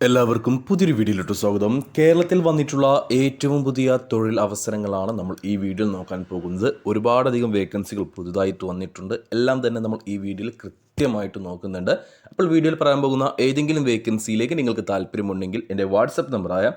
എല്ലാവർക്കും പുതിയൊരു വീഡിയോയിലോട്ട് സ്വാഗതം. കേരളത്തിൽ വന്നിട്ടുള്ള ഏറ്റവും പുതിയ തൊഴിൽ അവസരങ്ങളാണ് നമ്മൾ ഈ വീഡിയോയിൽ നോക്കാൻ പോകുന്നത്. ഒരുപാടധികം വേക്കൻസികൾ പുതുതായിട്ട് വന്നിട്ടുണ്ട്. എല്ലാം തന്നെ നമ്മൾ ഈ വീഡിയോയിൽ കൃത്യമായിട്ട് നോക്കുന്നുണ്ട്. അപ്പോൾ വീഡിയോയിൽ പറയാൻ പോകുന്ന ഏതെങ്കിലും വേക്കൻസിയിലേക്ക് നിങ്ങൾക്ക് താല്പര്യമുണ്ടെങ്കിൽ എൻ്റെ വാട്സപ്പ് നമ്പറായ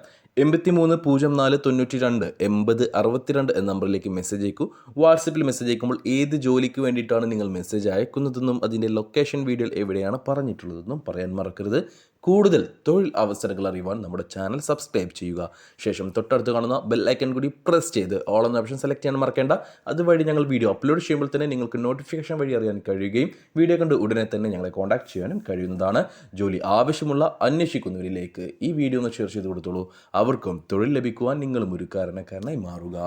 830492 8062 എന്ന നമ്പറിലേക്ക് മെസ്സേജ് അയക്കൂ. വാട്സപ്പിൽ മെസ്സേജ് അയക്കുമ്പോൾ ഏത് ജോലിക്ക് വേണ്ടിയിട്ടാണ് നിങ്ങൾ മെസ്സേജ് അയക്കുന്നതെന്നും അതിൻ്റെ ലൊക്കേഷൻ വീഡിയോയിൽ എവിടെയാണ് പറഞ്ഞിട്ടുള്ളതെന്നും പറയാൻ മറക്കരുത്. കൂടുതൽ തൊഴിൽ അവസരങ്ങൾ അറിയുവാൻ നമ്മുടെ ചാനൽ സബ്സ്ക്രൈബ് ചെയ്യുക. ശേഷം തൊട്ടടുത്ത് കാണുന്ന ബെൽ ഐക്കൺ കൂടി പ്രസ് ചെയ്ത് ഓൾ എന്ന ഓപ്ഷൻ സെലക്ട് ചെയ്യാൻ മറക്കേണ്ട. അതുവഴി ഞങ്ങൾ വീഡിയോ അപ്ലോഡ് ചെയ്യുമ്പോൾ തന്നെ നിങ്ങൾക്ക് നോട്ടിഫിക്കേഷൻ വഴി അറിയാൻ കഴിയുകയും വീഡിയോ കണ്ട് ഉടനെ തന്നെ ഞങ്ങളെ കോൺടാക്ട് ചെയ്യാനും കഴിയുന്നതാണ്. ജോലി ആവശ്യമുള്ള അന്വേഷിക്കുന്നവരിലേക്ക് ഈ വീഡിയോ ഒന്ന് ഷെയർ ചെയ്ത് കൊടുത്തോളൂ. അവർക്കും തൊഴിൽ ലഭിക്കുവാൻ നിങ്ങളും ഒരു കാരണക്കാരനായി മാറുക.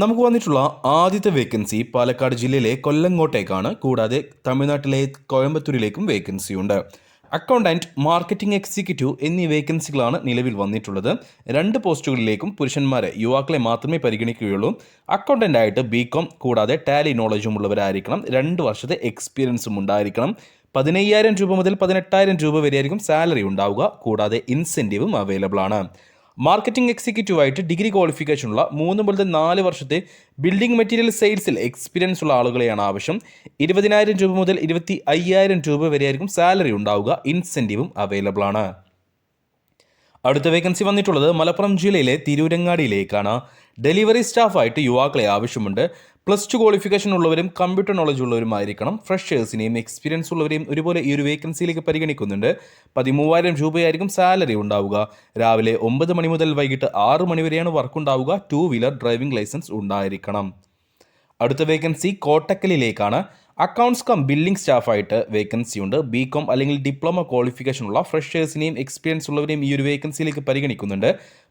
നമുക്ക് വന്നിട്ടുള്ള ആദ്യത്തെ വേക്കൻസി പാലക്കാട് ജില്ലയിലെ കൊല്ലങ്കോട്ടേക്കാണ്. കൂടാതെ തമിഴ്നാട്ടിലെ കോയമ്പത്തൂരിലേക്കും വേക്കൻസിയുണ്ട്. അക്കൗണ്ടൻറ്റ്, മാർക്കറ്റിംഗ് എക്സിക്യൂട്ടീവ് എന്നീ വേക്കൻസികളാണ് നിലവിൽ വന്നിട്ടുള്ളത്. 2 പോസ്റ്റുകളിലേക്കും പുരുഷന്മാരെ, യുവാക്കളെ മാത്രമേ പരിഗണിക്കുകയുള്ളൂ. അക്കൗണ്ടൻ്റായിട്ട് BCom കൂടാതെ ടാലി നോളജും ഉള്ളവരായിരിക്കണം. 2 വർഷത്തെ എക്സ്പീരിയൻസും ഉണ്ടായിരിക്കണം. 15,000 രൂപ മുതൽ 18,000 രൂപ വരെയായിരിക്കും സാലറി ഉണ്ടാവുക. കൂടാതെ ഇൻസെൻറ്റീവും അവൈലബിൾ ആണ്. മാർക്കറ്റിംഗ് എക്സിക്യൂട്ടീവായിട്ട് ഡിഗ്രി ക്വാളിഫിക്കേഷനുള്ള 3 മുതൽ 4 വർഷത്തെ ബിൽഡിംഗ് മെറ്റീരിയൽ സെയിൽസിൽ എക്സ്പീരിയൻസ് ഉള്ള ആളുകളെയാണ് ആവശ്യം. 20,000 രൂപ മുതൽ 25,000 രൂപ വരെയായിരിക്കും സാലറി ഉണ്ടാവുക. ഇൻസെൻറ്റീവും അവൈലബിൾ ആണ്. അടുത്ത വേക്കൻസി വന്നിട്ടുള്ളത് മലപ്പുറം ജില്ലയിലെ തിരൂരങ്ങാടിയിലേക്കാണ്. ഡെലിവറി സ്റ്റാഫായിട്ട് യുവാക്കളെ ആവശ്യമുണ്ട്. +2 ക്വാളിഫിക്കേഷൻ ഉള്ളവരും കമ്പ്യൂട്ടർ നോളജ് ഉള്ളവരുമായിരിക്കണം. ഫ്രഷേഴ്സിനെയും എക്സ്പീരിയൻസ് ഉള്ളവരെയും ഒരുപോലെ ഈ ഒരു വേക്കൻസിയിലേക്ക് പരിഗണിക്കുന്നുണ്ട്. 13,000 രൂപയായിരിക്കും സാലറി ഉണ്ടാവുക. രാവിലെ 9 മണി മുതൽ വൈകിട്ട് 6 മണി വരെയാണ് വർക്ക് ഉണ്ടാവുക. 2 വീലർ ഡ്രൈവിംഗ് ലൈസൻസ് ഉണ്ടായിരിക്കണം. അടുത്ത വേക്കൻസി കോട്ടക്കലിലേക്കാണ്. അക്കൗണ്ട്സ് കം ബില്ലിംഗ് സ്റ്റാഫായിട്ട് വേക്കൻസി ഉണ്ട്. BCom അല്ലെങ്കിൽ ഡിപ്ലോമ ക്വാളിഫിക്കേഷനുള്ള ഫ്രഷേഴ്സിനെയും എക്സ്പീരിയൻസ് ഉള്ളവരെയും ഈ ഒരു വേക്കൻസിയിലേക്ക് പരിഗണിക്കുന്നുണ്ട്.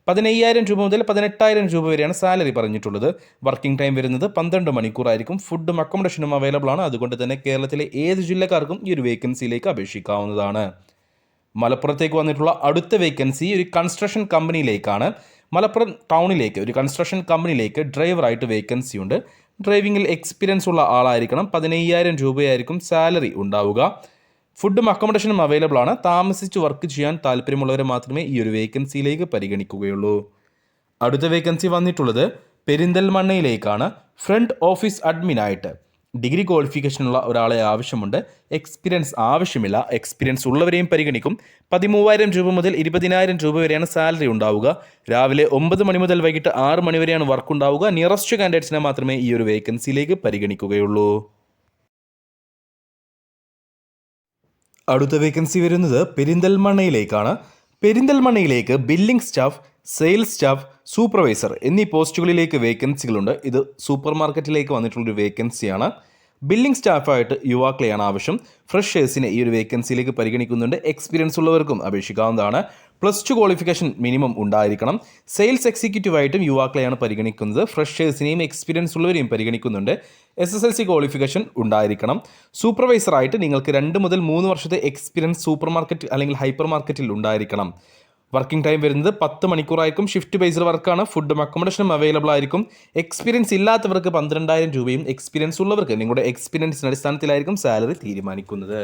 15,000 രൂപ മുതൽ 18,000 രൂപ വരെയാണ് സാലറി പറഞ്ഞിട്ടുള്ളത്. വർക്കിംഗ് ടൈം വരുന്നത് 12 മണിക്കൂറായിരിക്കും. ഫുഡും അക്കോമഡേഷനും അവൈലബിൾ ആണ്. അതുകൊണ്ട് തന്നെ കേരളത്തിലെ ഏത് ജില്ലക്കാർക്കും ഈ ഒരു വേക്കൻസിയിലേക്ക് അപേക്ഷിക്കാവുന്നതാണ്. മലപ്പുറത്തേക്ക് വന്നിട്ടുള്ള അടുത്ത വേക്കൻസി ഒരു കൺസ്ട്രക്ഷൻ കമ്പനിയിലേക്കാണ്. മലപ്പുറം ടൗണിലേക്ക് ഒരു കൺസ്ട്രക്ഷൻ കമ്പനിയിലേക്ക് ഡ്രൈവറായിട്ട് വേക്കൻസി ഉണ്ട്. ഡ്രൈവിംഗിൽ എക്സ്പീരിയൻസ് ഉള്ള ആളായിരിക്കണം. 15,000 രൂപയായിരിക്കും സാലറി ഉണ്ടാവുക. ഫുഡും അക്കോമഡേഷനും അവൈലബിൾ ആണ്. താമസിച്ച് വർക്ക് ചെയ്യാൻ താല്പര്യമുള്ളവരെ മാത്രമേ ഈ ഒരു വേക്കൻസിയിലേക്ക് പരിഗണിക്കുകയുള്ളൂ. അടുത്ത വേക്കൻസി വന്നിട്ടുള്ളത് പെരിന്തൽമണ്ണയിലേക്കാണ്. ഫ്രണ്ട് ഓഫീസ് അഡ്മിനായിട്ട് ഡിഗ്രി ക്വാളിഫിക്കേഷനുള്ള ഒരാളെ ആവശ്യമുണ്ട്. എക്സ്പീരിയൻസ് ആവശ്യമില്ല. എക്സ്പീരിയൻസ് ഉള്ളവരെയും പരിഗണിക്കും. 13,000 രൂപ മുതൽ 20,000 രൂപ വരെയാണ് സാലറി ഉണ്ടാവുക. രാവിലെ 9 മണി മുതൽ വൈകിട്ട് 6 മണി വരെയാണ് വർക്ക് ഉണ്ടാവുക. നിയറസ്റ്റ് കാൻഡിഡേറ്റ്സിനെ മാത്രമേ ഈ ഒരു വേക്കൻസിയിലേക്ക് പരിഗണിക്കുകയുള്ളൂ. അടുത്ത വേക്കൻസി വരുന്നത് പെരിന്തൽമണ്ണയിലേക്കാണ്. പെരിന്തൽമണ്ണയിലേക്ക് billing staff, sales staff, supervisor എന്നീ പോസ്റ്റുകളിലേക്ക് വേക്കൻസികളുണ്ട്. ഇത് സൂപ്പർ മാർക്കറ്റിലേക്ക് വന്നിട്ടുള്ളൊരു വേക്കൻസിയാണ്. ബില്ലിംഗ് സ്റ്റാഫായിട്ട് യുവാക്കളെയാണ് ആവശ്യം. ഫ്രഷേഴ്സിനെ ഈ ഒരു വേക്കൻസിയിലേക്ക് പരിഗണിക്കുന്നുണ്ട്. എക്സ്പീരിയൻസ് ഉള്ളവർക്കും അപേക്ഷിക്കാവുന്നതാണ്. +2 ക്വാളിഫിക്കേഷൻ മിനിമം ഉണ്ടായിരിക്കണം. സെയിൽസ് എക്സിക്യൂട്ടീവായിട്ടും യുവാക്കളെയാണ് പരിഗണിക്കുന്നത്. ഫ്രഷേഴ്സിനെയും എക്സ്പീരിയൻസ് ഉള്ളവരെയും പരിഗണിക്കുന്നുണ്ട്. SSLC ക്വാളിഫിക്കേഷൻ ഉണ്ടായിരിക്കണം. സൂപ്പർവൈസറായിട്ട് നിങ്ങൾക്ക് 2 മുതൽ 3 വർഷത്തെ എക്സ്പീരിയൻസ് സൂപ്പർ മാർക്കറ്റ് അല്ലെങ്കിൽ ഹൈപ്പർ മാർക്കറ്റിൽ ഉണ്ടായിരിക്കണം. വർക്കിംഗ് ടൈം വരുന്നത് 10 മണിക്കൂറായിരിക്കും. ഷിഫ്റ്റ് ബേസ്ഡ് വർക്കാണ്. ഫുഡും അക്കോമഡേഷനും അവൈലബിൾ ആയിരിക്കും. എക്സ്പീരിയൻസ് ഇല്ലാത്തവർക്ക് 12,000 രൂപയും എക്സ്പീരിയൻസ് ഉള്ളവർക്ക് നിങ്ങളുടെ എക്സ്പീരിയൻസിൻ്റെ അടിസ്ഥാനത്തിലായിരിക്കും സാലറി തീരുമാനിക്കുന്നത്.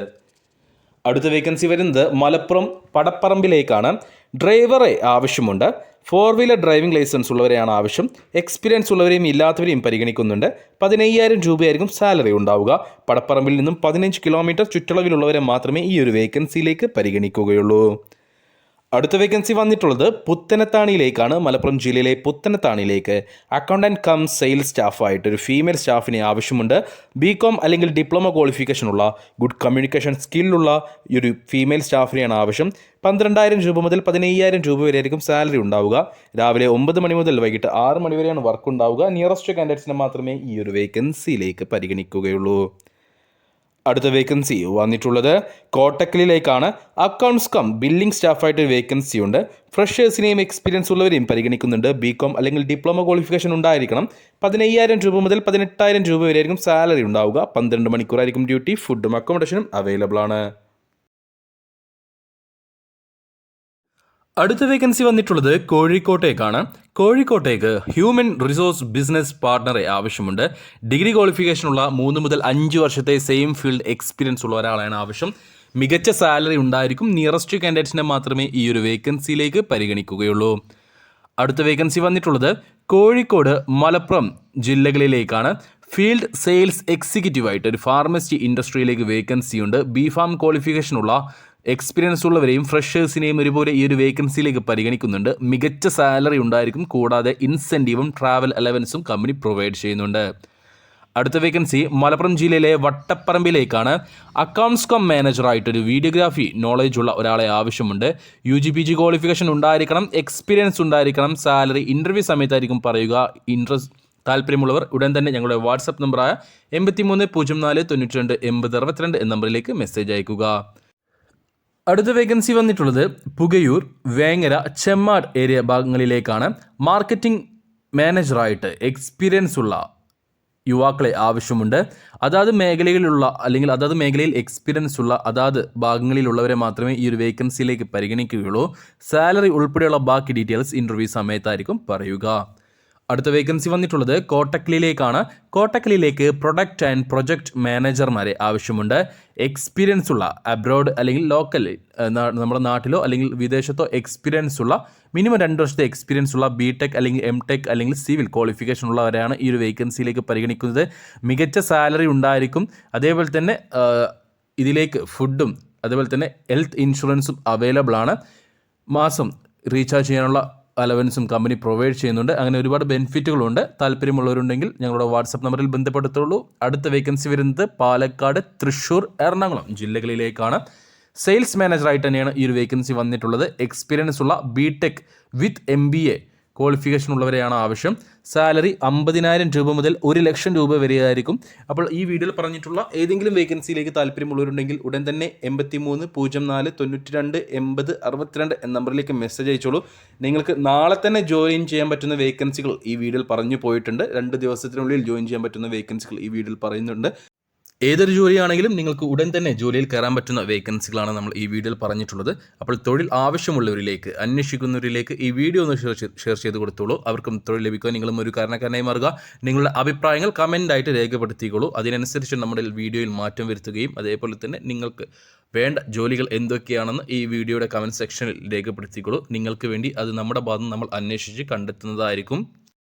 അടുത്ത വേക്കൻസി വരുന്നത് മലപ്പുറം പടപ്പറമ്പിലേക്കാണ്. ഡ്രൈവറെ ആവശ്യമുണ്ട്. 4 വീലർ ഡ്രൈവിംഗ് ലൈസൻസ് ഉള്ളവരെയാണ് ആവശ്യം. എക്സ്പീരിയൻസ് ഉള്ളവരെയും ഇല്ലാത്തവരെയും പരിഗണിക്കുന്നുണ്ട്. 15,000 രൂപയായിരിക്കും സാലറി ഉണ്ടാവുക. പടപ്പറമ്പിൽ നിന്നും 15 കിലോമീറ്റർ ചുറ്റളവിലുള്ളവരെ മാത്രമേ ഈ ഒരു വേക്കൻസിയിലേക്ക് പരിഗണിക്കുകയുള്ളൂ. അടുത്ത വേക്കൻസി വന്നിട്ടുള്ളത് പുത്തനത്താണിയിലേക്കാണ്. മലപ്പുറം ജില്ലയിലെ പുത്തനത്താണിയിലേക്ക് അക്കൗണ്ടൻറ്റ് കം സെയിൽസ് സ്റ്റാഫായിട്ട് ഒരു ഫീമെയിൽ സ്റ്റാഫിനെ ആവശ്യമുണ്ട്. BCom അല്ലെങ്കിൽ ഡിപ്ലോമ ക്വാളിഫിക്കേഷനുള്ള ഗുഡ് കമ്മ്യൂണിക്കേഷൻ സ്കില്ലുള്ള ഈ ഒരു ഫീമെയിൽ സ്റ്റാഫിനെയാണ് ആവശ്യം. 12,000 രൂപ മുതൽ 15,000 രൂപ വരെയായിരിക്കും സാലറി ഉണ്ടാവുക. രാവിലെ 9 മണി മുതൽ വൈകിട്ട് 6 മണി വരെയാണ് വർക്ക് ഉണ്ടാവുക. നിയറസ്റ്റ് കാൻഡിഡേറ്റ്സിനെ മാത്രമേ ഈ ഒരു വേക്കൻസിയിലേക്ക് പരിഗണിക്കുകയുള്ളൂ. അടുത്ത വേക്കൻസി വന്നിട്ടുള്ളത് കോട്ടക്കലിലേക്കാണ്. അക്കൗണ്ട്സ് കം ബില്ലിംഗ് സ്റ്റാഫായിട്ട് വേക്കൻസി ഉണ്ട്. ഫ്രഷേഴ്സിനെയും എക്സ്പീരിയൻസ് ഉള്ളവരെയും പരിഗണിക്കുന്നുണ്ട്. BCom അല്ലെങ്കിൽ ഡിപ്ലോമ ക്വാളിഫിക്കേഷൻ ഉണ്ടായിരിക്കണം. 15,000 രൂപ മുതൽ 18,000 രൂപ വരെയായിരിക്കും സാലറി ഉണ്ടാവുക. 12 മണിക്കൂറായിരിക്കും ഡ്യൂട്ടി. ഫുഡും അക്കോമഡേഷനും അവൈലബിൾ ആണ്. അടുത്ത വേക്കൻസി വന്നിട്ടുള്ളത് കോഴിക്കോട്ടേക്കാണ്. കോഴിക്കോട്ടേക്ക് ഹ്യൂമൻ റിസോഴ്സ് ബിസിനസ് പാർട്ണറെ ആവശ്യമുണ്ട്. ഡിഗ്രി ക്വാളിഫിക്കേഷനുള്ള 3 മുതൽ 5 വർഷത്തെ സെയിം ഫീൽഡ് എക്സ്പീരിയൻസ് ഉള്ള ഒരാളാണ് ആവശ്യം. മികച്ച സാലറി ഉണ്ടായിരിക്കും. നിയറസ്റ്റ് കാൻഡിഡേറ്റ്സിനെ മാത്രമേ ഈ ഒരു വേക്കൻസിയിലേക്ക് പരിഗണിക്കുകയുള്ളൂ. അടുത്ത വേക്കൻസി വന്നിട്ടുള്ളത് കോഴിക്കോട്, മലപ്പുറം ജില്ലകളിലേക്കാണ്. ഫീൽഡ് സെയിൽസ് എക്സിക്യൂട്ടീവായിട്ട് ഒരു ഫാർമസി ഇൻഡസ്ട്രിയിലേക്ക് വേക്കൻസിയുണ്ട്. ബി.ഫാം ക്വാളിഫിക്കേഷനുള്ള എക്സ്പീരിയൻസ് ഉള്ളവരെയും ഫ്രഷേഴ്സിനെയും ഒരുപോലെ ഈ ഒരു വേക്കൻസിയിലേക്ക് പരിഗണിക്കുന്നുണ്ട്. മികച്ച സാലറി ഉണ്ടായിരിക്കും. കൂടാതെ ഇൻസെൻറ്റീവും ട്രാവൽ അലവൻസും കമ്പനി പ്രൊവൈഡ് ചെയ്യുന്നുണ്ട്. അടുത്ത വേക്കൻസി മലപ്പുറം ജില്ലയിലെ വട്ടപ്പറമ്പിലേക്കാണ്. അക്കൗണ്ട്സ് കം മാനേജറായിട്ടൊരു വീഡിയോഗ്രാഫി നോളേജ് ഉള്ള ഒരാളെ ആവശ്യമുണ്ട്. UG/PG ക്വാളിഫിക്കേഷൻ ഉണ്ടായിരിക്കണം. എക്സ്പീരിയൻസ് ഉണ്ടായിരിക്കണം. സാലറി ഇൻ്റർവ്യൂ സമയത്തായിരിക്കും പറയുക. താല്പര്യമുള്ളവർ ഉടൻ തന്നെ ഞങ്ങളുടെ വാട്സപ്പ് നമ്പറായ 8304928062 എന്ന നമ്പറിലേക്ക് മെസ്സേജ് അയക്കുക. അടുത്ത വേക്കൻസി വന്നിട്ടുള്ളത് പുകയൂർ, വേങ്ങര, ചെമ്മാട് ഏരിയ ഭാഗങ്ങളിലേക്കാണ്. മാർക്കറ്റിംഗ് മാനേജറായിട്ട് എക്സ്പീരിയൻസ് ഉള്ള യുവാക്കളെ ആവശ്യമുണ്ട്. അതാത് മേഖലയിലുള്ള അല്ലെങ്കിൽ അതാത് മേഖലയിൽ എക്സ്പീരിയൻസ് ഉള്ള അതാത് ഭാഗങ്ങളിലുള്ളവരെ മാത്രമേ ഈ ഒരു വേക്കൻസിയിലേക്ക് പരിഗണിക്കുകയുള്ളൂ. സാലറി ഉൾപ്പെടെയുള്ള ബാക്കി ഡീറ്റെയിൽസ് ഇൻ്റർവ്യൂ സമയത്തായിരിക്കും പറയുക. അടുത്ത വേക്കൻസി വന്നിട്ടുള്ളത് കോട്ടക്കലിലേക്കാണ്. കോട്ടക്കലിലേക്ക് പ്രൊഡക്റ്റ് ആൻഡ് പ്രൊജക്റ്റ് മാനേജർമാരെ ആവശ്യമുണ്ട്. എക്സ്പീരിയൻസ് ഉള്ള അബ്രോഡ് അല്ലെങ്കിൽ ലോക്കൽ നമ്മുടെ നാട്ടിലോ അല്ലെങ്കിൽ വിദേശത്തോ എക്സ്പീരിയൻസ് ഉള്ള മിനിമം 2 വർഷത്തെ എക്സ്പീരിയൻസ് ഉള്ള BTech അല്ലെങ്കിൽ MTech അല്ലെങ്കിൽ സിവിൽ ക്വാളിഫിക്കേഷൻ ഉള്ളവരെയാണ് ഈ ഒരു വേക്കൻസിയിലേക്ക് പരിഗണിക്കുന്നത്. മികച്ച സാലറി ഉണ്ടായിരിക്കും. അതേപോലെ തന്നെ ഇതിലേക്ക് ഫുഡും അതേപോലെ തന്നെ ഹെൽത്ത് ഇൻഷുറൻസും അവൈലബിൾ ആണ്. മാസം റീചാർജ് ചെയ്യാനുള്ള അലവൻസും കമ്പനി പ്രൊവൈഡ് ചെയ്യുന്നുണ്ട്. അങ്ങനെ ഒരുപാട് ബെനിഫിറ്റുകളുണ്ട്. താല്പര്യമുള്ളവരുണ്ടെങ്കിൽ ഞങ്ങളുടെ വാട്സപ്പ് നമ്പറിൽ ബന്ധപ്പെടുത്തുള്ളൂ. അടുത്ത വേക്കൻസി വരുന്നത് പാലക്കാട്, തൃശ്ശൂർ, എറണാകുളം ജില്ലകളിലേക്കാണ്. സെയിൽസ് മാനേജറായിട്ട് തന്നെയാണ് ഈ ഒരു വേക്കൻസി വന്നിട്ടുള്ളത്. എക്സ്പീരിയൻസ് ഉള്ള BTech വിത്ത് MBA ക്വാളിഫിക്കേഷൻ ഉള്ളവരെയാണ് ആവശ്യം. സാലറി 50,000 രൂപ മുതൽ 1,00,000 രൂപ വരെയായിരിക്കും. അപ്പോൾ ഈ വീഡിയോയിൽ പറഞ്ഞിട്ടുള്ള ഏതെങ്കിലും വേക്കൻസിയിലേക്ക് താല്പര്യമുള്ളവരുണ്ടെങ്കിൽ ഉടൻ തന്നെ 8304928062 എന്ന നമ്പറിലേക്ക് മെസ്സേജ് അയച്ചോളൂ. നിങ്ങൾക്ക് നാളെ തന്നെ ജോയിൻ ചെയ്യാൻ പറ്റുന്ന വേക്കൻസികൾ ഈ വീഡിയോയിൽ പറഞ്ഞു പോയിട്ടുണ്ട്. 2 ദിവസത്തിനുള്ളിൽ ജോയിൻ ചെയ്യാൻ പറ്റുന്ന വേക്കൻസികൾ ഈ വീഡിയോയിൽ പറയുന്നുണ്ട്. ഏതൊരു ജോലിയാണെങ്കിലും നിങ്ങൾക്ക് ഉടൻ തന്നെ ജോലിയിൽ കയറാൻ പറ്റുന്ന വേക്കൻസികളാണ് നമ്മൾ ഈ വീഡിയോയിൽ പറഞ്ഞിട്ടുള്ളത്. അപ്പോൾ തൊഴിൽ ആവശ്യമുള്ളവരിലേക്ക്, അന്വേഷിക്കുന്നവരിലേക്ക് ഈ വീഡിയോ ഒന്ന് ഷെയർ ചെയ്ത് കൊടുത്തോളൂ. അവർക്കും തൊഴിൽ ലഭിക്കാൻ നിങ്ങളും ഒരു കാരണക്കാരനായി മാറുക. നിങ്ങളുടെ അഭിപ്രായങ്ങൾ കമൻ്റായിട്ട് രേഖപ്പെടുത്തിക്കോളൂ. അതിനനുസരിച്ച് നമ്മുടെ വീഡിയോയിൽ മാറ്റം വരുത്തുകയും അതേപോലെ തന്നെ നിങ്ങൾക്ക് വേണ്ട ജോലികൾ എന്തൊക്കെയാണെന്ന് ഈ വീഡിയോയുടെ കമൻറ്റ് സെക്ഷനിൽ രേഖപ്പെടുത്തിക്കോളൂ. നിങ്ങൾക്ക് വേണ്ടി അത് നമ്മുടെ ഭാഗത്ത് നമ്മൾ അന്വേഷിച്ച് കണ്ടെത്തുന്നതായിരിക്കും.